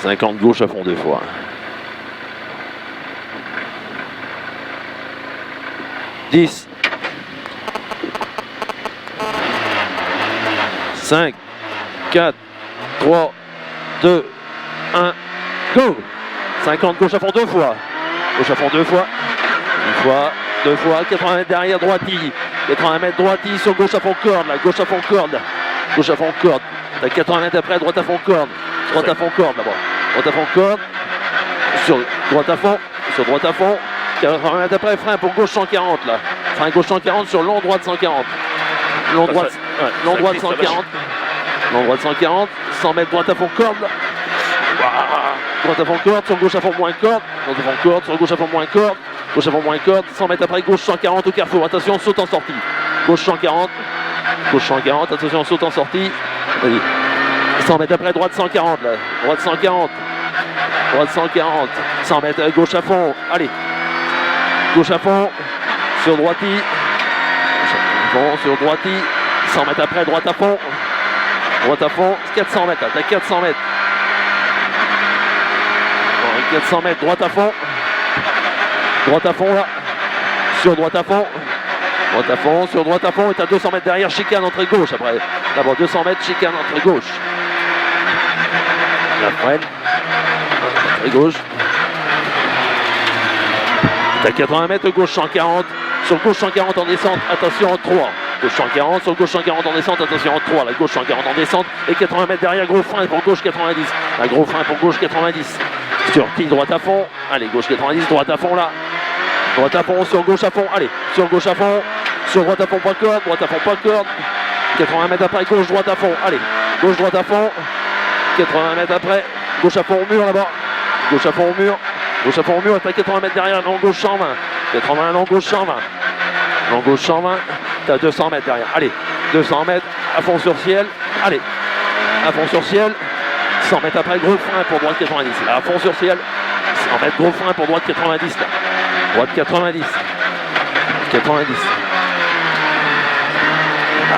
50 gauche à fond 2 fois. 10. 5, 4, 3, 2, 1, go! 50 gauche à fond 2 fois. Gauche à fond 2 fois. Une fois, 2 fois. 80 mètres derrière, droiti. 80 mètres droiti sur gauche à fond corde. Là. Gauche à fond corde. Gauche à fond corde. 80 mètres après, droite à fond corde. Droite à fond corde d'abord. Droite à fond corde. Sur droite à fond. Sur droite à fond. 80 mètres après, frein pour gauche 140 là. Frein gauche 140 sur long droite 140. Long droite, ouais, long droite 140. Long droite 140. 100 mètres droite à fond corde. Droite à fond corde, sur gauche à fond moins corde. Droite à fond corde, sur gauche à fond moins corde. Gauche à fond moins corde. 100 mètres après, gauche 140 au carrefour. Attention, saute en sortie. Gauche 140. Gauche 140. Attention, saute en sortie. Vas-y. 100 mètres après, droite 140 là. Droite 140. Droite 140. 100 mètres gauche à fond. Allez. Gauche à fond. Sur droiti. Bon, sur droiti. 100 mètres après, droite à fond. Droite à fond. 400 mètres là. T'as 400 mètres. 400 mètres, droite à fond. Droite à fond là. Sur droite à fond. Droite à fond, sur droite à fond. Et t'as 200 mètres derrière, chicane entrée gauche après. D'abord 200 mètres, chicane entrée gauche. La freine. Entrée gauche. T'as 80 mètres, gauche 140. Sur gauche 140 en descente, attention en 3. Gauche 140, sur gauche 140 en descente, attention en 3. La gauche 140 en descente. Et 80 mètres derrière, gros frein pour gauche 90. La gros frein pour gauche 90. Sur pile droite à fond, allez, gauche 90, droite à fond là. Droite à fond, sur gauche à fond, allez, sur gauche à fond, sur droite à fond, pas de corde, droite à fond, pas de corde. 80 mètres après, gauche, droite à fond, allez, gauche, droite à fond. 80 mètres après, gauche à fond au mur là-bas. Gauche à fond au mur, gauche à fond au mur, t'as 80 mètres derrière, long gauche 120. 80, long gauche 120. Long gauche 120, t'as 200 mètres derrière, allez, 200 mètres, à fond sur ciel, allez, à fond sur ciel. 100 mètres après, gros frein pour droite 90. Là, à fond sur ciel. 100 mètres, gros frein pour droite 90. Là. Droite 90. 90.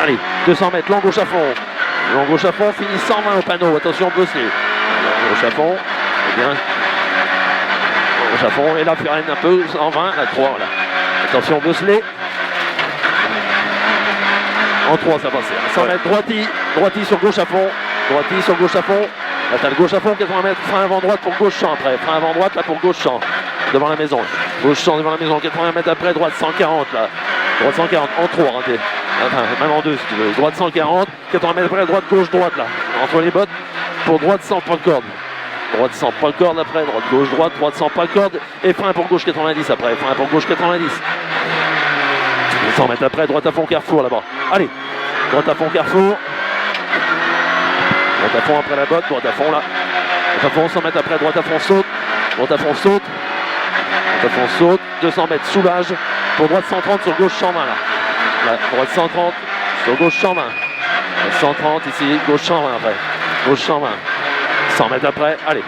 Allez, 200 mètres, long gauche à fond. Long gauche à fond, finit 120 au panneau. Attention, bosser. Long gauche à fond. C'est bien. Long gauche à fond. Et là, freine un peu. 120, là, 3. Là. Attention, bosseler. En 3, ça passe. 100 mètres, droiti. Droiti sur gauche à fond. Droiti sur gauche à fond. Là, t'as le gauche à fond, 80 mètres, frein avant droite pour gauche champ après. Frein avant droite là pour gauche champ. Devant la maison. Gauche champ devant la maison, 80 mètres après, droite 140 là. Droite 140, en 3, hein, enfin, même en 2 si tu veux. Droite 140, 80 mètres après, droite, gauche, droite là. Entre les bottes, pour droite sans pas de corde. Droite sans pas de corde après, droite, gauche, droite sans pas de corde. Et frein pour gauche 90 après, frein pour gauche 90. 100 mètres après, droite à fond, carrefour là-bas. Allez, droite à fond, carrefour. Droite à fond après la botte, droite à fond là. Droite à fond, 100 mètres après, droite à fond saute. Droite à fond saute. Droite à fond saute. 200 mètres soulage. Pour droite 130 sur gauche 120 là. Là, droite 130 sur gauche 120. 130 ici, gauche 120 après. Gauche 120. 100 mètres après, allez.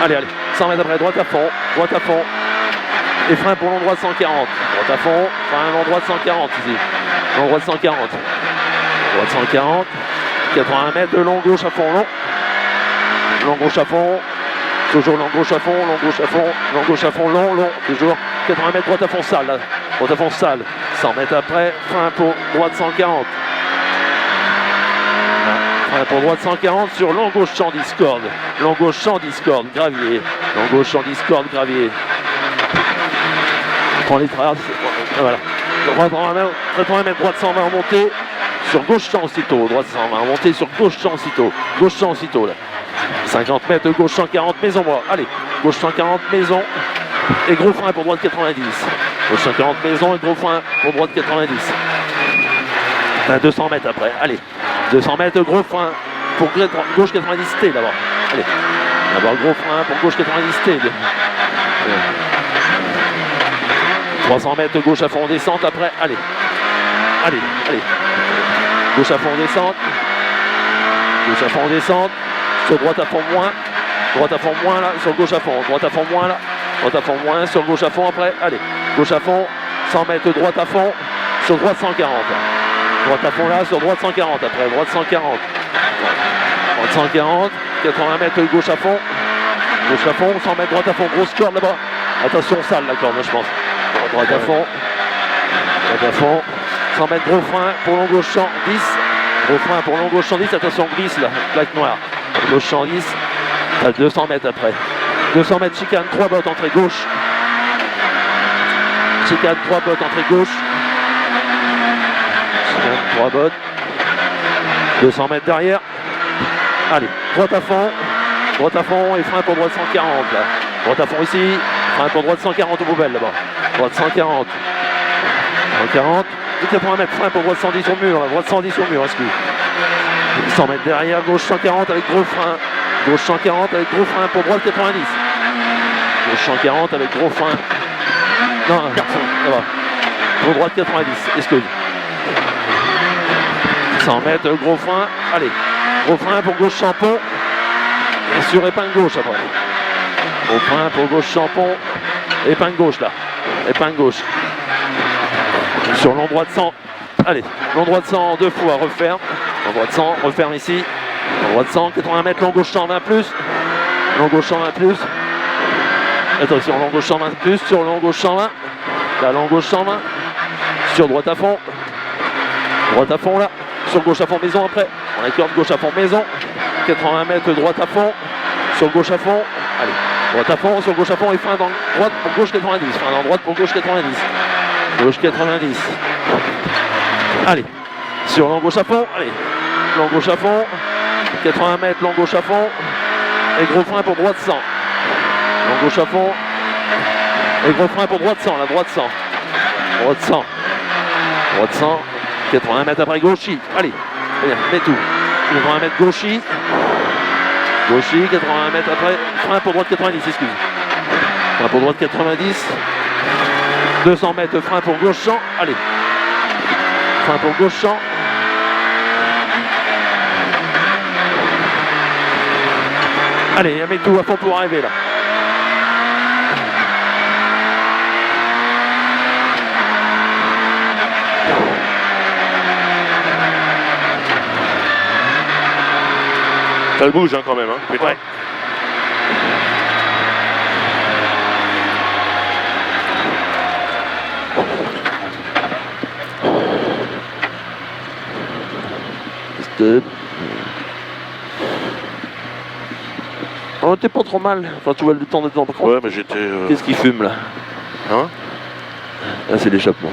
Allez, allez. 100 mètres après, droite à fond. Droite à fond. Et frein pour long droite 140. Droite à fond. Frein long droite 140 ici. Long droite 140. Droite 140. 80 mètres de long gauche à fond, long. Long gauche à fond. Toujours long gauche à fond, long gauche à fond, long gauche à fond, long, long. Toujours 80 mètres droite à fond sale. Là. Droite à fond sale. 100 mètres après, frein pour droite 140. Frein pour droite 140 sur long gauche champ discorde. Long gauche champ discorde, gravier. Long gauche champ discorde, gravier. On prend les traces. Voilà. 80 mètres droite 120 en montée. Sur gauche champ aussitôt, droite 120, remonter sur gauche champ aussitôt, gauche champ aussitôt là. 50 mètres, gauche 140, maison moi, allez, gauche 140, maison, et gros frein pour droite 90. Gauche 140, maison, et gros frein pour droite 90. 200 mètres après, allez, 200 mètres, gros frein pour gauche 90 T d'abord, allez, d'abord gros frein pour gauche 90 T. 300 mètres, gauche à fond, descente après, allez, allez, allez. Gauche à fond descente. Gauche à fond descente. Sur droite à fond moins. Droite à fond moins là. Sur gauche à fond. Droite à fond moins là. Droite à fond moins. Sur gauche à fond après. Allez. Gauche à fond. 100 mètres droite à fond. Sur droite 140. Droite à fond là. Sur droite 140 après. Droite 140. Droite 140, 80 mètres gauche à fond. Gauche à fond, 100 mètres droite à fond, grosse corde là-bas. Attention, sale la corde, je pense. Droite à fond. Droite à fond. 100 mètres gros frein pour long gauche champ 10. Gros frein pour long gauche champ 10. Attention, glisse là, plaque noire. Gauche champ 10. T'as 200 mètres après. 200 mètres chicane, 3 bottes, entrée gauche. Chicane, 3 bottes, entrée gauche. Chicane, 3 bottes. 200 mètres derrière. Allez, droite à fond et frein pour droite 140 là. Droite à fond ici, frein pour droite 140 aux poubelles là-bas. Droite 140. 140. 80 mètres, frein pour droite 110 au mur, là. Droite 110 au mur, excuse. 100 mètres derrière, gauche 140 avec gros frein. Gauche 140 avec gros frein pour droite 90. Gauche 140 avec gros frein. Non, ça va. Pour droite 90, excuse. 100 mètres, gros frein. Allez, gros frein pour gauche champon. Et sur épingle gauche après. Gros frein pour gauche champon. Épingle gauche là. Épingle gauche. Sur long droit de 100. Allez, long droit de 100 deux fois, referme. Long droit de 100, referme ici. Long droit de 100, 80 mètres, long gauche 120 plus. Long gauche 120 plus. Attention, long gauche 120 plus. Sur long gauche 120. Là, long gauche 120. Sur droite à fond. Droite à fond là. Sur gauche à fond maison après. On accorde gauche à fond maison. 80 mètres droite à fond. Sur gauche à fond. Allez, droite à fond, sur gauche à fond et frein dans droite pour gauche 90. Frein dans droite pour gauche 90. Gauche 90. Allez, sur long gauche à fond. Allez, long gauche à fond. 80 mètres, long gauche à fond. Et gros frein pour droite 100. Long gauche à fond. Et gros frein pour droite 100. La droite 100. Droite 100. Droite 100. 80 mètres après gauchy. Allez, mets tout. 80 mètres gauchy. Gauchy, 80 mètres après. Frein pour droite 90, excuse. Frein pour droite 90. 200 mètres, frein pour gauche champ. Allez. Frein pour gauche champ. Allez, mets tout à fond pour arriver là. Ça bouge hein, quand même, hein. Putain. Ouais. Stop. Oh, t'es pas trop mal. Enfin, tu vois le temps d'être dans le Ouais, mais j'étais. Qu'est-ce qu'il fume là? Hein? Là, c'est l'échappement.